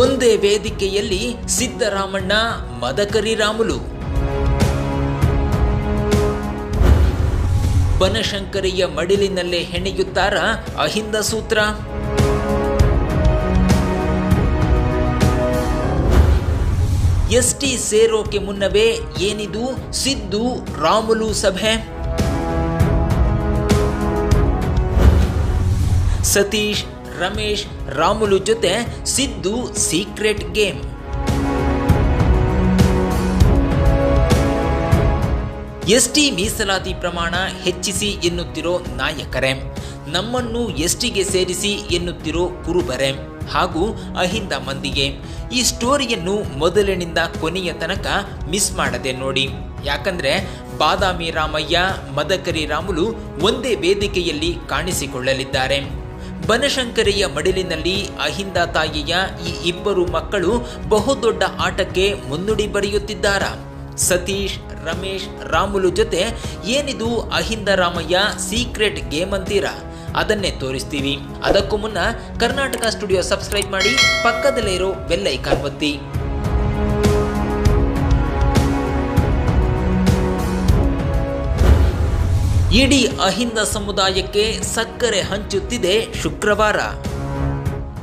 ಒಂದೇ ವೇದಿಕೆಯಲ್ಲಿ ಸಿದ್ದರಾಮಣ್ಣ ಮದಕರಿ ರಾಮುಲು. ಬನಶಂಕರಿಯ ಮಡಿಲಿನಲ್ಲೇ ಹೆಣೆಯುತ್ತಾರ ಅಹಿಂದ ಸೂತ್ರ. ಎಸ್ಟಿ ಸೇರೋಕೆ ಮುನ್ನವೇ ಏನಿದು ಸಿದ್ದು ರಾಮುಲು ಸಭೆ. ಸತೀಶ್, ರಮೇಶ್, ರಾಮುಲು ಜೊತೆ ಸಿದ್ದು ಸೀಕ್ರೆಟ್ ಗೇಮ್. ಎಸ್ಟಿ ಮೀಸಲಾತಿ ಪ್ರಮಾಣ ಹೆಚ್ಚಿಸಿ ಎನ್ನುತ್ತಿರೋ ನಾಯಕರೇ, ನಮ್ಮನ್ನು ಎಸ್ಟಿಗೆ ಸೇರಿಸಿ ಎನ್ನುತ್ತಿರೋ ಕುರುಬರೇ ಹಾಗೂ ಅಹಿಂದ ಮಂದಿಗೆ ಈ ಸ್ಟೋರಿಯನ್ನು ಮೊದಲಿನಿಂದ ಕೊನೆಯ ತನಕ ಮಿಸ್ ಮಾಡದೆ ನೋಡಿ. ಯಾಕಂದ್ರೆ ಬಾದಾಮಿ ರಾಮಯ್ಯ, ಮದಕರಿ ರಾಮುಲು ಒಂದೇ ವೇದಿಕೆಯಲ್ಲಿ ಕಾಣಿಸಿಕೊಳ್ಳಲಿದ್ದಾರೆ. ಬನಶಂಕರಿಯ ಮಡಿಲಿನಲ್ಲಿ ಅಹಿಂದ ತಾಯಿಯ ಈ ಇಬ್ಬರು ಮಕ್ಕಳು ಬಹುದೊಡ್ಡ ಆಟಕ್ಕೆ ಮುನ್ನುಡಿ ಬರೆಯುತ್ತಿದ್ದಾರ. ಸತೀಶ್, ರಮೇಶ್, ರಾಮುಲು ಜೊತೆ ಏನಿದು ಅಹಿಂದ ರಾಮಯ್ಯ ಸೀಕ್ರೆಟ್ ಗೇಮ್ ಅಂತೀರಾ? ಅದನ್ನೇ ತೋರಿಸ್ತೀವಿ. ಅದಕ್ಕೂ ಮುನ್ನ ಕರ್ನಾಟಕ ಸ್ಟುಡಿಯೋ ಸಬ್ಸ್ಕ್ರೈಬ್ ಮಾಡಿ, ಪಕ್ಕದಲ್ಲೇ ಇರೋ ಬೆಲ್ ಐಕಾನ್ ಒತ್ತಿ. ಇಡೀ ಅಹಿಂದ ಸಮುದಾಯಕ್ಕೆ ಸಕ್ಕರೆ ಹಂಚುತ್ತಿದೆ ಶುಕ್ರವಾರ.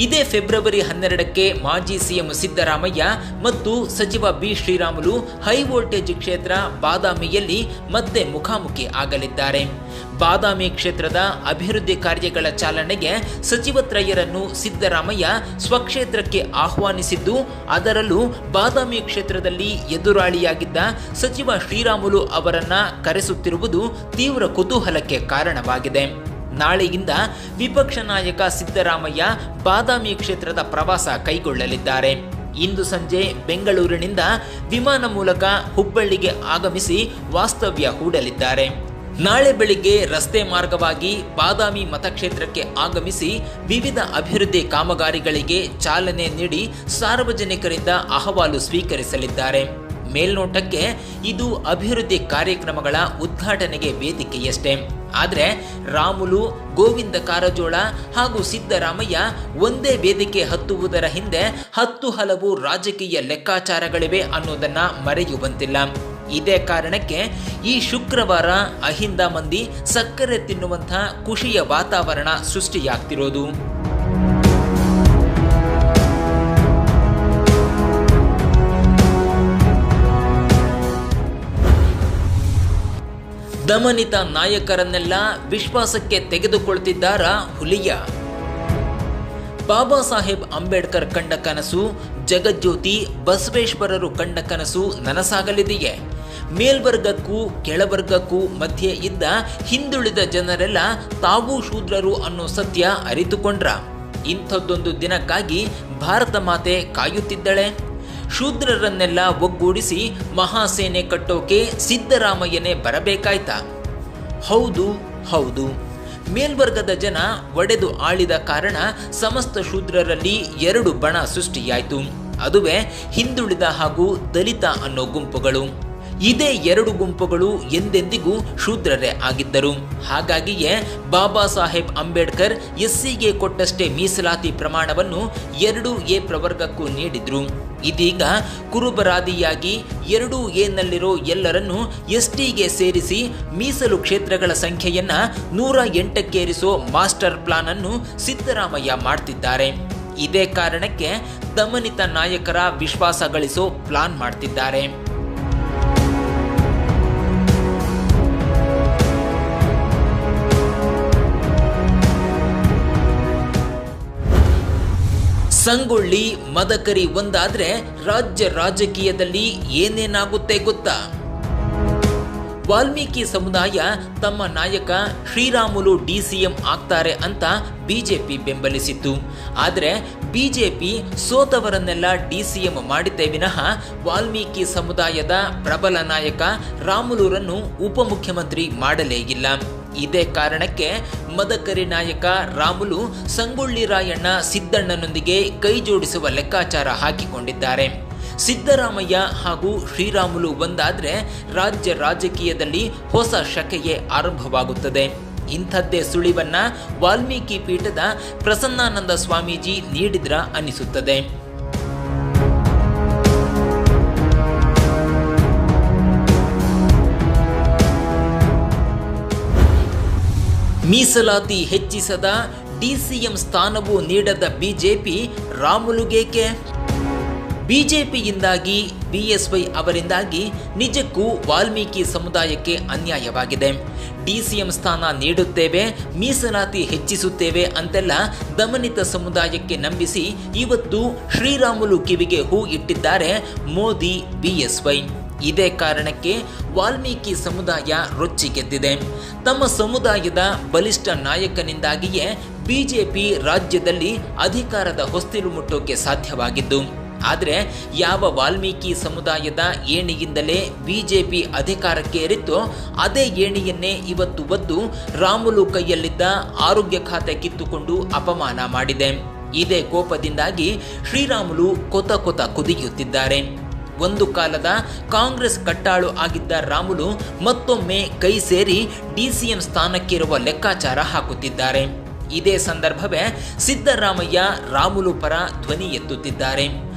ಇದೇ ಫೆಬ್ರವರಿ 12ಕ್ಕೆ ಮಾಜಿ ಸಿಎಂ ಸಿದ್ದರಾಮಯ್ಯ ಮತ್ತು ಸಚಿವ ಬಿ ಶ್ರೀರಾಮುಲು ಹೈ ವೋಲ್ಟೇಜ್ ಕ್ಷೇತ್ರ ಬಾದಾಮಿಯಲ್ಲಿ ಮತ್ತೆ ಮುಖಾಮುಖಿ ಆಗಲಿದ್ದಾರೆ. ಬಾದಾಮಿ ಕ್ಷೇತ್ರದ ಅಭಿವೃದ್ಧಿ ಕಾರ್ಯಗಳ ಚಾಲನೆಗೆ ಸಚಿವತ್ರಯರನ್ನು ಸಿದ್ದರಾಮಯ್ಯ ಸ್ವಕ್ಷೇತ್ರಕ್ಕೆ ಆಹ್ವಾನಿಸಿದ್ದು, ಅದರಲ್ಲೂ ಬಾದಾಮಿ ಕ್ಷೇತ್ರದಲ್ಲಿ ಎದುರಾಳಿಯಾಗಿದ್ದ ಸಚಿವ ಶ್ರೀರಾಮುಲು ಅವರನ್ನ ಕರೆಸುತ್ತಿರುವುದು ತೀವ್ರ ಕುತೂಹಲಕ್ಕೆ ಕಾರಣವಾಗಿದೆ. ನಾಳೆಯಿಂದ ವಿಪಕ್ಷ ನಾಯಕ ಸಿದ್ದರಾಮಯ್ಯ ಬಾದಾಮಿ ಕ್ಷೇತ್ರದ ಪ್ರವಾಸ ಕೈಗೊಳ್ಳಲಿದ್ದಾರೆ. ಇಂದು ಸಂಜೆ ಬೆಂಗಳೂರಿನಿಂದ ವಿಮಾನ ಮೂಲಕ ಹುಬ್ಬಳ್ಳಿಗೆ ಆಗಮಿಸಿ ವಾಸ್ತವ್ಯ ಹೂಡಲಿದ್ದಾರೆ. ನಾಳೆ ಬೆಳಿಗ್ಗೆ ರಸ್ತೆ ಮಾರ್ಗವಾಗಿ ಬಾದಾಮಿ ಮತಕ್ಷೇತ್ರಕ್ಕೆ ಆಗಮಿಸಿ ವಿವಿಧ ಅಭಿವೃದ್ಧಿ ಕಾಮಗಾರಿಗಳಿಗೆ ಚಾಲನೆ ನೀಡಿ ಸಾರ್ವಜನಿಕರಿಂದ ಅಹವಾಲು ಸ್ವೀಕರಿಸಲಿದ್ದಾರೆ. ಮೇಲ್ನೋಟಕ್ಕೆ ಇದು ಅಭಿವೃದ್ಧಿ ಕಾರ್ಯಕ್ರಮಗಳ ಉದ್ಘಾಟನೆಗೆ ವೇದಿಕೆಯಷ್ಟೇ. ಆದರೆ ರಾಮುಲು, ಗೋವಿಂದ ಕಾರಜೋಳ ಹಾಗೂ ಸಿದ್ದರಾಮಯ್ಯ ಒಂದೇ ವೇದಿಕೆ ಹತ್ತುವುದರ ಹಿಂದೆ 10 ಹಲವು ರಾಜಕೀಯ ಲೆಕ್ಕಾಚಾರಗಳಿವೆ ಅನ್ನೋದನ್ನ ಮರೆಯುವಂತಿಲ್ಲ. ಇದೇ ಕಾರಣಕ್ಕೆ ಈ ಶುಕ್ರವಾರ ಅಹಿಂದ ಮಂದಿ ಸಕ್ಕರೆ ತಿನ್ನುವಂಥ ಖುಷಿಯ ವಾತಾವರಣ ಸೃಷ್ಟಿಯಾಗ್ತಿರೋದು. ದಮನಿತ ನಾಯಕರನ್ನೆಲ್ಲ ವಿಶ್ವಾಸಕ್ಕೆ ತೆಗೆದುಕೊಳ್ತಿದ್ದಾರ ಹುಲಿಯ. ಬಾಬಾ ಸಾಹೇಬ್ ಅಂಬೇಡ್ಕರ್ ಕಂಡ ಕನಸು, ಜಗಜ್ಯೋತಿ ಬಸವೇಶ್ವರರು ಕಂಡ ಕನಸು ನನಸಾಗಲಿದೆಯೇ? ಮೇಲ್ವರ್ಗಕ್ಕೂ ಕೆಳವರ್ಗಕ್ಕೂ ಮಧ್ಯೆ ಇದ್ದ ಹಿಂದುಳಿದ ಜನರೆಲ್ಲ ತಾವೂ ಶೂದ್ರರು ಅನ್ನೋ ಸತ್ಯ ಅರಿತುಕೊಂಡ್ರ? ಇಂಥದ್ದೊಂದು ದಿನಕ್ಕಾಗಿ ಭಾರತ ಮಾತೆ ಕಾಯುತ್ತಿದ್ದಳೆ. ಶೂದ್ರರನ್ನೆಲ್ಲ ಒಗ್ಗೂಡಿಸಿ ಮಹಾಸೇನೆ ಕಟ್ಟೋಕೆ ಸಿದ್ದರಾಮಯ್ಯನೇ ಬರಬೇಕಾಯ್ತಾ? ಹೌದು ಹೌದು, ಮೇಲ್ವರ್ಗದ ಜನ ಒಡೆದು ಆಳಿದ ಕಾರಣ ಸಮಸ್ತ ಶೂದ್ರರಲ್ಲಿ 2 ಬಣ ಸೃಷ್ಟಿಯಾಯಿತು. ಅದುವೇ ಹಿಂದುಳಿದ ಹಾಗೂ ದಲಿತ ಅನ್ನೋ ಗುಂಪುಗಳು. ಇದೇ 2 ಗುಂಪುಗಳು ಎಂದೆಂದಿಗೂ ಶೂದ್ರರೇ ಆಗಿದ್ದರು. ಹಾಗಾಗಿಯೇ ಬಾಬಾ ಸಾಹೇಬ್ ಅಂಬೇಡ್ಕರ್ ಎಸ್ಸಿಗೆ ಕೊಟ್ಟಷ್ಟೇ ಮೀಸಲಾತಿ ಪ್ರಮಾಣವನ್ನು 2A ಪ್ರವರ್ಗಕ್ಕೂ ನೀಡಿದ್ರು. ಇದೀಗ ಕುರುಬರಾದಿಯಾಗಿ 2A ನಲ್ಲಿರೋ ಎಲ್ಲರನ್ನೂ ಎಸ್ಟಿಗೆ ಸೇರಿಸಿ ಮೀಸಲು ಕ್ಷೇತ್ರಗಳ ಸಂಖ್ಯೆಯನ್ನ 108ಕ್ಕೇರಿಸೋ ಮಾಸ್ಟರ್ ಪ್ಲಾನ್ ಅನ್ನು ಸಿದ್ದರಾಮಯ್ಯ ಮಾಡ್ತಿದ್ದಾರೆ. ಇದೇ ಕಾರಣಕ್ಕೆ ದಮನಿತ ನಾಯಕರ ವಿಶ್ವಾಸ ಗಳಿಸೋ ಪ್ಲಾನ್ ಮಾಡ್ತಿದ್ದಾರೆ. ಸಂಗೊಳ್ಳಿ, ಮದಕರಿ ಒಂದಾದ್ರೆ ರಾಜ್ಯ ರಾಜಕೀಯದಲ್ಲಿ ಏನೇನಾಗುತ್ತೆ ಗೊತ್ತಾ? ವಾಲ್ಮೀಕಿ ಸಮುದಾಯ ತಮ್ಮ ನಾಯಕ ಶ್ರೀರಾಮುಲು ಡಿಸಿಎಂ ಆಗ್ತಾರೆ ಅಂತ ಬಿಜೆಪಿ ಬೆಂಬಲಿಸಿತ್ತು. ಆದರೆ ಬಿಜೆಪಿ ಸೋತವರನ್ನೆಲ್ಲ ಡಿಸಿಎಂ ಮಾಡಿದ್ದೇ ವಿನಃ ವಾಲ್ಮೀಕಿ ಸಮುದಾಯದ ಪ್ರಬಲ ನಾಯಕ ರಾಮುಲುರನ್ನು ಉಪಮುಖ್ಯಮಂತ್ರಿ ಮಾಡಲೇ ಇಲ್ಲ. ಇದೇ ಕಾರಣಕ್ಕೆ ಮದಕರಿ ನಾಯಕ ರಾಮುಲು ಸಂಗೊಳ್ಳಿ ರಾಯಣ್ಣ ಸಿದ್ದಣ್ಣನೊಂದಿಗೆ ಕೈ ಜೋಡಿಸುವ ಲೆಕ್ಕಾಚಾರ ಹಾಕಿಕೊಂಡಿದ್ದಾರೆ. ಸಿದ್ದರಾಮಯ್ಯ ಹಾಗೂ ಶ್ರೀರಾಮುಲು ಒಂದಾದ್ರೆ ರಾಜ್ಯ ರಾಜಕೀಯದಲ್ಲಿ ಹೊಸ ಶಕೆಯೇ ಆರಂಭವಾಗುತ್ತದೆ. ಇಂಥದ್ದೇ ಸುಳಿವನ್ನ ವಾಲ್ಮೀಕಿ ಪೀಠದ ಪ್ರಸನ್ನಾನಂದ ಸ್ವಾಮೀಜಿ ನೀಡಿದ್ರ ಅನಿಸುತ್ತದೆ. ಮೀಸಲಾತಿ ಹೆಚ್ಚಿಸದ ಡಿಸಿಎಂ ಸ್ಥಾನವೂ ನೀಡದ ಬಿಜೆಪಿ ರಾಮುಲುಗೇಕೆ? ಬಿಜೆಪಿಯಿಂದಾಗಿ ಬಿಎಸ್ವೈ ಅವರಿಂದಾಗಿ ನಿಜಕ್ಕೂ ವಾಲ್ಮೀಕಿ ಸಮುದಾಯಕ್ಕೆ ಅನ್ಯಾಯವಾಗಿದೆ. ಡಿಸಿಎಂ ಸ್ಥಾನ ನೀಡುತ್ತೇವೆ, ಮೀಸಲಾತಿ ಹೆಚ್ಚಿಸುತ್ತೇವೆ ಅಂತೆಲ್ಲ ದಮನಿತ ಸಮುದಾಯಕ್ಕೆ ನಂಬಿಸಿ ಇವತ್ತು ಶ್ರೀರಾಮುಲು ಕಿವಿಗೆ ಹೂ ಇಟ್ಟಿದ್ದಾರೆ ಮೋದಿ ಬಿಎಸ್ವೈ. ಇದೇ ಕಾರಣಕ್ಕೆ ವಾಲ್ಮೀಕಿ ಸಮುದಾಯ ರೊಚ್ಚಿಗೆದ್ದಿದೆ. ತಮ್ಮ ಸಮುದಾಯದ ಬಲಿಷ್ಠ ನಾಯಕನಿಂದಾಗಿಯೇ ಬಿಜೆಪಿ ರಾಜ್ಯದಲ್ಲಿ ಅಧಿಕಾರದ ಹೊಸ್ತಿಲು ಮುಟ್ಟೋಕೆ ಸಾಧ್ಯವಾಗಿದ್ದು. ಆದರೆ ಯಾವ ವಾಲ್ಮೀಕಿ ಸಮುದಾಯದ ಏಣಿಯಿಂದಲೇ ಬಿಜೆಪಿ ಅಧಿಕಾರಕ್ಕೆ ಏರಿತ್ತೋ ಅದೇ ಏಣಿಯನ್ನೇ ಇವತ್ತು ಒದ್ದು ರಾಮುಲು ಕೈಯಲ್ಲಿದ್ದ ಆರೋಗ್ಯ ಖಾತೆ ಕಿತ್ತುಕೊಂಡು ಅಪಮಾನ ಮಾಡಿದೆ. ಇದೇ ಕೋಪದಿಂದಾಗಿ ಶ್ರೀರಾಮುಲು ಕೊತ ಕೊತ ಕುದಿಯುತ್ತಿದ್ದಾರೆ. ಒಂದು ಕಾಲದ ಕಾಂಗ್ರೆಸ್ ಕಟ್ಟಾಳು ಆಗಿದ್ದ ರಾಮುಲು ಮತ್ತೊಮ್ಮೆ ಕೈ ಸೇರಿ ಡಿಸಿಎಂ ಸ್ಥಾನಕ್ಕಿರುವ ಲೆಕ್ಕಾಚಾರ ಹಾಕುತ್ತಿದ್ದಾರೆ. ಇದೇ ಸಂದರ್ಭವೇ ಸಿದ್ದರಾಮಯ್ಯ ರಾಮುಲು ಪರ ಧ್ವನಿ ಎತ್ತುತ್ತಿದ್ದಾರೆ.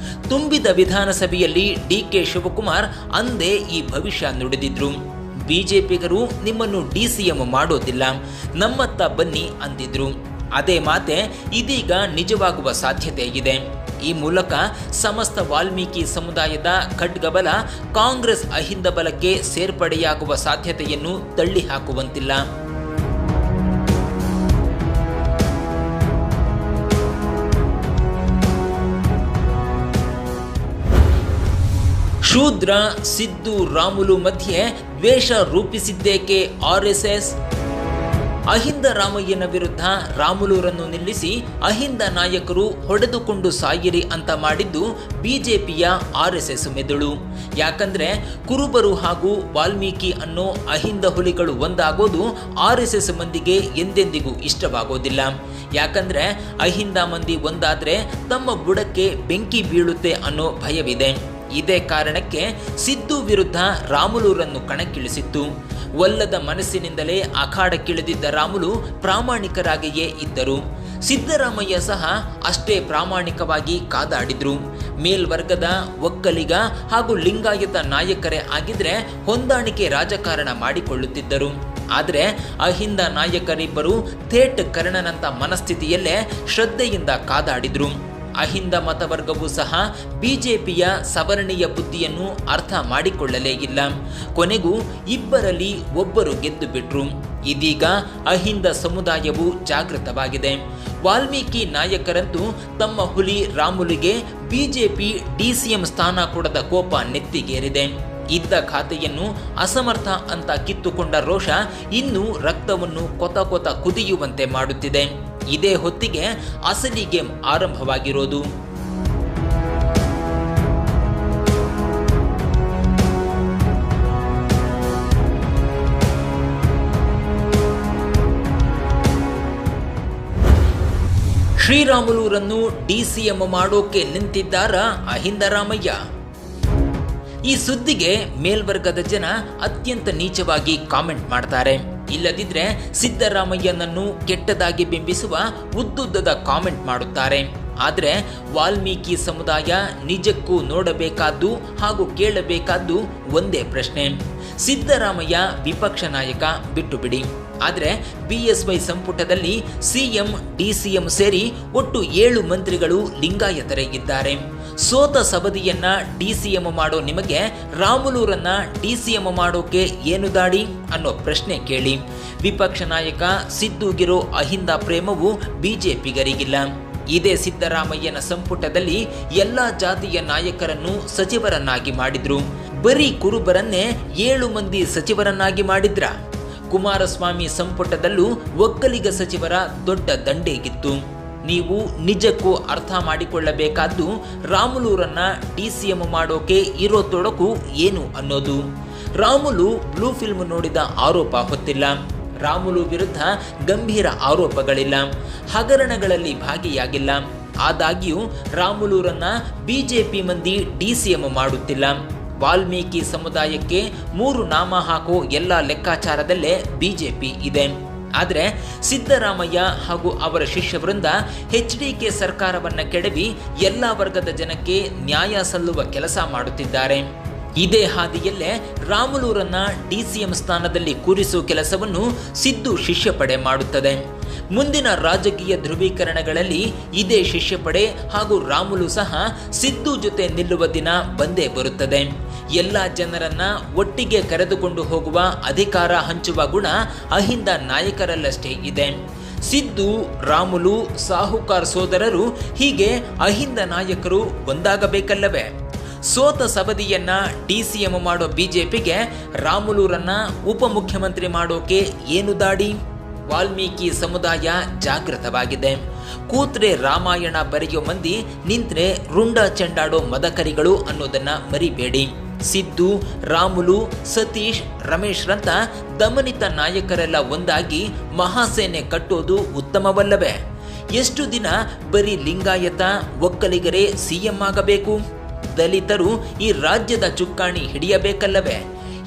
ತುಂಬಿದ ವಿಧಾನಸಭೆಯಲ್ಲಿ ಡಿಕೆ ಶಿವಕುಮಾರ್ ಅಂದೇ ಈ ಭವಿಷ್ಯ ನುಡಿದಿದ್ರು. ಬಿಜೆಪಿಗರು ನಿಮ್ಮನ್ನು ಡಿಸಿಎಂ ಮಾಡೋದಿಲ್ಲ, ನಮ್ಮತ್ತ ಬನ್ನಿ ಅಂದಿದ್ರು. ಅದೇ ಮಾತೆ ಇದೀಗ ನಿಜವಾಗುವ ಸಾಧ್ಯತೆ ಇದೆ. ಈ ಮೂಲಕ ಸಮಸ್ತ ವಾಲ್ಮೀಕಿ ಸಮುದಾಯದ ಖಡ್ಗಬಲ ಕಾಂಗ್ರೆಸ್ ಅಹಿಂದ ಬಲಕ್ಕೆ ಸೇರ್ಪಡೆಯಾಗುವ ಸಾಧ್ಯತೆಯನ್ನು ತಳ್ಳಿ ಹಾಕುವಂತಿಲ್ಲ. ಶೂದ್ರ ಸಿದ್ದು ರಾಮುಲು ಮಧ್ಯೆ ದ್ವೇಷ ರೂಪಿಸಿದ್ದೇಕೆ ಆರ್ಎಸ್ಎಸ್? ಅಹಿಂದ ರಾಮಯ್ಯನ ವಿರುದ್ಧ ರಾಮುಲುರನ್ನು ನಿಲ್ಲಿಸಿ ಅಹಿಂದ ನಾಯಕರು ಹೊಡೆದುಕೊಂಡು ಸಾಯಿರಿ ಅಂತ ಮಾಡಿದ್ದು ಬಿಜೆಪಿಯ ಆರ್ಎಸ್ಎಸ್ ಮೆದುಳು. ಯಾಕಂದ್ರೆ ಕುರುಬರು ಹಾಗೂ ವಾಲ್ಮೀಕಿ ಅನ್ನೋ ಅಹಿಂದ ಹುಲಿಗಳು ಒಂದಾಗೋದು ಆರ್ಎಸ್ಎಸ್ ಮಂದಿಗೆ ಎಂದೆಂದಿಗೂ ಇಷ್ಟವಾಗೋದಿಲ್ಲ. ಯಾಕಂದ್ರೆ ಅಹಿಂದ ಮಂದಿ ಒಂದಾದ್ರೆ ತಮ್ಮ ಬುಡಕ್ಕೆ ಬೆಂಕಿ ಬೀಳುತ್ತೆ ಅನ್ನೋ ಭಯವಿದೆ. ಇದೇ ಕಾರಣಕ್ಕೆ ಸಿದ್ದು ವಿರುದ್ಧ ರಾಮುಲುರನ್ನು ಕಣಕ್ಕಿಳಿಸಿತ್ತು. ಒಲ್ಲದ ಮನಸ್ಸಿನಿಂದಲೇ ಅಖಾಡಕ್ಕಿಳಿದಿದ್ದ ರಾಮುಲು ಪ್ರಾಮಾಣಿಕರಾಗಿಯೇ ಇದ್ದರು. ಸಿದ್ದರಾಮಯ್ಯ ಸಹ ಅಷ್ಟೇ ಪ್ರಾಮಾಣಿಕವಾಗಿ ಕಾದಾಡಿದ್ರು. ಮೇಲ್ವರ್ಗದ ಒಕ್ಕಲಿಗ ಹಾಗೂ ಲಿಂಗಾಯತ ನಾಯಕರೇ ಆಗಿದ್ರೆ ಹೊಂದಾಣಿಕೆ ರಾಜಕಾರಣ ಮಾಡಿಕೊಳ್ಳುತ್ತಿದ್ದರು. ಆದರೆ ಅಹಿಂದ ನಾಯಕರಿಬ್ಬರು ಥೇಟ್ ಕರ್ಣನಂತ ಮನಸ್ಥಿತಿಯಲ್ಲೇ ಶ್ರದ್ಧೆಯಿಂದ ಕಾದಾಡಿದ್ರು. ಅಹಿಂದ ಮತವರ್ಗವೂ ಸಹ ಬಿಜೆಪಿಯ ಸವರ್ಣೀಯ ಬುದ್ಧಿಯನ್ನು ಅರ್ಥ ಮಾಡಿಕೊಳ್ಳಲೇ ಇಲ್ಲ. ಕೊನೆಗೂ ಇಬ್ಬರಲ್ಲಿ ಒಬ್ಬರು ಗೆದ್ದು ಬಿಟ್ರು. ಇದೀಗ ಅಹಿಂದ ಸಮುದಾಯವು ಜಾಗೃತವಾಗಿದೆ. ವಾಲ್ಮೀಕಿ ನಾಯಕರಂತೂ ತಮ್ಮ ಹುಲಿ ರಾಮುಲಿಗೆ ಬಿಜೆಪಿ ಡಿಸಿಎಂ ಸ್ಥಾನ ಕೊಡದ ಕೋಪ ನೆತ್ತಿಗೇರಿದೆ. ಇದ್ದ ಖಾತೆಯನ್ನು ಅಸಮರ್ಥ ಅಂತ ಕಿತ್ತುಕೊಂಡ ರೋಷ ಇನ್ನೂ ರಕ್ತವನ್ನು ಕೊತ ಕೊತ ಕುದಿಯುವಂತೆ ಮಾಡುತ್ತಿದೆ. ಇದೇ ಹೊತ್ತಿಗೆ ಅಸಲಿ ಗೇಮ್ ಆರಂಭವಾಗಿರೋದು. ಶ್ರೀರಾಮುಲುರನ್ನು ಡಿಸಿಎಂ ಮಾಡೋಕೆ ನಿಂತಿದ್ದಾರ ಅಹಿಂದ ರಾಮಯ್ಯ? ಈ ಸುದ್ದಿಗೆ ಮೇಲ್ವರ್ಗದ ಜನ ಅತ್ಯಂತ ನೀಚವಾಗಿ ಕಾಮೆಂಟ್ ಮಾಡ್ತಾರೆ. ಇಲ್ಲದಿದ್ರೆ ಸಿದ್ದರಾಮಯ್ಯನನ್ನು ಕೆಟ್ಟದಾಗಿ ಬಿಂಬಿಸುವ ಉದ್ದುದ್ದದ ಕಾಮೆಂಟ್ ಮಾಡುತ್ತಾರೆ. ಆದರೆ ವಾಲ್ಮೀಕಿ ಸಮುದಾಯ ನಿಜಕ್ಕೂ ನೋಡಬೇಕಾದ್ದು ಹಾಗೂ ಕೇಳಬೇಕಾದ್ದು ಒಂದೇ ಪ್ರಶ್ನೆ. ಸಿದ್ದರಾಮಯ್ಯ ವಿಪಕ್ಷ ನಾಯಕ ಬಿಟ್ಟು ಬಿಡಿ, ಆದರೆ ಬಿಎಸ್ವೈ ಸಂಪುಟದಲ್ಲಿ ಸಿಎಂ ಡಿಸಿಎಂ ಸೇರಿ ಒಟ್ಟು 7 ಮಂತ್ರಿಗಳು ಲಿಂಗಾಯತರೇ ಇದ್ದಾರೆ. ಸೋತ ಸಬದಿಯನ್ನ ಡಿಸಿಎಂ ಮಾಡೋ ನಿಮಗೆ ರಾಮುಲುರನ್ನ ಡಿಸಿಎಂ ಮಾಡೋಕೆ ಏನು ದಾಡಿ ಅನ್ನೋ ಪ್ರಶ್ನೆ ಕೇಳಿ. ವಿಪಕ್ಷ ನಾಯಕ ಸಿದ್ದುಗಿರೋ ಅಹಿಂದ ಪ್ರೇಮವು ಬಿಜೆಪಿಗರಿಗಿಲ್ಲ. ಇದೇ ಸಿದ್ದರಾಮಯ್ಯನ ಸಂಪುಟದಲ್ಲಿ ಎಲ್ಲಾ ಜಾತಿಯ ನಾಯಕರನ್ನು ಸಚಿವರನ್ನಾಗಿ ಮಾಡಿದ್ರು. ಬರೀ ಕುರುಬರನ್ನೇ 7 ಮಂದಿ ಸಚಿವರನ್ನಾಗಿ ಮಾಡಿದ್ರ. ಕುಮಾರಸ್ವಾಮಿ ಸಂಪುಟದಲ್ಲೂ ಒಕ್ಕಲಿಗ ಸಚಿವರ ದೊಡ್ಡ ದಂಡೇಗಿತ್ತು. ನೀವು ನಿಜಕ್ಕೂ ಅರ್ಥ ಮಾಡಿಕೊಳ್ಳಬೇಕಾದ್ದು ರಾಮುಲುರನ್ನ ಡಿಸಿಎಂ ಮಾಡೋಕೆ ಇರೋ ತೊಡಕು ಏನು ಅನ್ನೋದು. ರಾಮುಲು ಬ್ಲೂ ಫಿಲ್ಮ್ ನೋಡಿದ ಆರೋಪ ಹೊತ್ತಿಲ್ಲ. ರಾಮುಲು ವಿರುದ್ಧ ಗಂಭೀರ ಆರೋಪಗಳಿಲ್ಲ. ಹಗರಣಗಳಲ್ಲಿ ಭಾಗಿಯಾಗಿಲ್ಲ. ಆದಾಗ್ಯೂ ರಾಮುಲುರನ್ನ ಬಿಜೆಪಿ ಮಂದಿ ಡಿಸಿಎಂ ಮಾಡುತ್ತಿಲ್ಲ. ವಾಲ್ಮೀಕಿ ಸಮುದಾಯಕ್ಕೆ 3 ನಾಮ ಹಾಕೋ ಎಲ್ಲ ಲೆಕ್ಕಾಚಾರದಲ್ಲೇ ಬಿಜೆಪಿ ಇದೆ. ಆದರೆ ಸಿದ್ದರಾಮಯ್ಯ ಹಾಗೂ ಅವರ ಶಿಷ್ಯವೃಂದ ಎಚ್ಡಿಕೆ ಸರ್ಕಾರವನ್ನು ಕೆಡವಿ ಎಲ್ಲ ವರ್ಗದ ಜನಕ್ಕೆ ನ್ಯಾಯ ಸಲ್ಲುವ ಕೆಲಸ ಮಾಡುತ್ತಿದ್ದಾರೆ. ಇದೇ ಹಾದಿಯಲ್ಲೇ ರಾಮುಲೂರನ್ನ ಡಿಸಿಎಂ ಸ್ಥಾನದಲ್ಲಿ ಕೂರಿಸುವ ಕೆಲಸವನ್ನು ಸಿದ್ದು ಶಿಷ್ಯಪಡೆ ಮಾಡುತ್ತದೆ. ಮುಂದಿನ ರಾಜಕೀಯ ಧ್ರುವೀಕರಣಗಳಲ್ಲಿ ಇದೇ ಶಿಷ್ಯಪಡೆ ಹಾಗೂ ರಾಮುಲು ಸಹ ಸಿದ್ದು ಜೊತೆ ನಿಲ್ಲುವ ದಿನ ಬಂದೇ ಬರುತ್ತದೆ. ಎಲ್ಲ ಜನರನ್ನ ಒಟ್ಟಿಗೆ ಕರೆದುಕೊಂಡು ಹೋಗುವ ಅಧಿಕಾರ ಹಂಚುವ ಗುಣ ಅಹಿಂದ ನಾಯಕರಲ್ಲಷ್ಟೇ ಇದೆ. ಸಿದ್ದು, ರಾಮುಲು, ಸಾಹುಕಾರ್ ಸೋದರರು ಹೀಗೆ ಅಹಿಂದ ನಾಯಕರು ಒಂದಾಗಬೇಕಲ್ಲವೇ? ಸೋತ ಸವದಿಯನ್ನ ಡಿಸಿಎಂ ಮಾಡೋ ಬಿಜೆಪಿಗೆ ರಾಮುಲೂರನ್ನ ಉಪಮುಖ್ಯಮಂತ್ರಿ ಮಾಡೋಕೆ ಏನು ದಾಡಿ? ವಾಲ್ಮೀಕಿ ಸಮುದಾಯ ಜಾಗೃತವಾಗಿದೆ. ಕೂತ್ರೆ ರಾಮಾಯಣ ಬರೆಯೋ ಮಂದಿ, ನಿಂತ್ರೆ ರುಂಡ ಚೆಂಡಾಡೋ ಮದಕರಿಗಳು ಅನ್ನೋದನ್ನ ಮರಿಬೇಡಿ. ಸಿದ್ದು, ರಾಮುಲು, ಸತೀಶ್, ರಮೇಶ್ರಂತ ದಮನಿತ ನಾಯಕರೆಲ್ಲ ಒಂದಾಗಿ ಮಹಾಸೇನೆ ಕಟ್ಟೋದು ಉತ್ತಮವಲ್ಲವೇ? ಎಷ್ಟು ದಿನ ಬರೀ ಲಿಂಗಾಯತ ಒಕ್ಕಲಿಗರೇ ಸಿಎಂ ಆಗಬೇಕು? ದಲಿತರು ಈ ರಾಜ್ಯದ ಚುಕ್ಕಾಣಿ ಹಿಡಿಯಬೇಕಲ್ಲವೇ?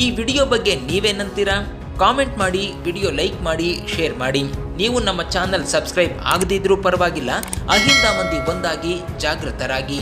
ಈ ವಿಡಿಯೋ ಬಗ್ಗೆ ನೀವೇನಂತೀರಾ? ಕಾಮೆಂಟ್ ಮಾಡಿ, ವಿಡಿಯೋ ಲೈಕ್ ಮಾಡಿ, ಶೇರ್ ಮಾಡಿ. ನೀವು ನಮ್ಮ ಚಾನಲ್ ಸಬ್ಸ್ಕ್ರೈಬ್ ಆಗದಿದ್ರೂ ಪರವಾಗಿಲ್ಲ, ಅಹಿಂದ ಮಂದಿ ಒಂದಾಗಿ ಜಾಗೃತರಾಗಿ.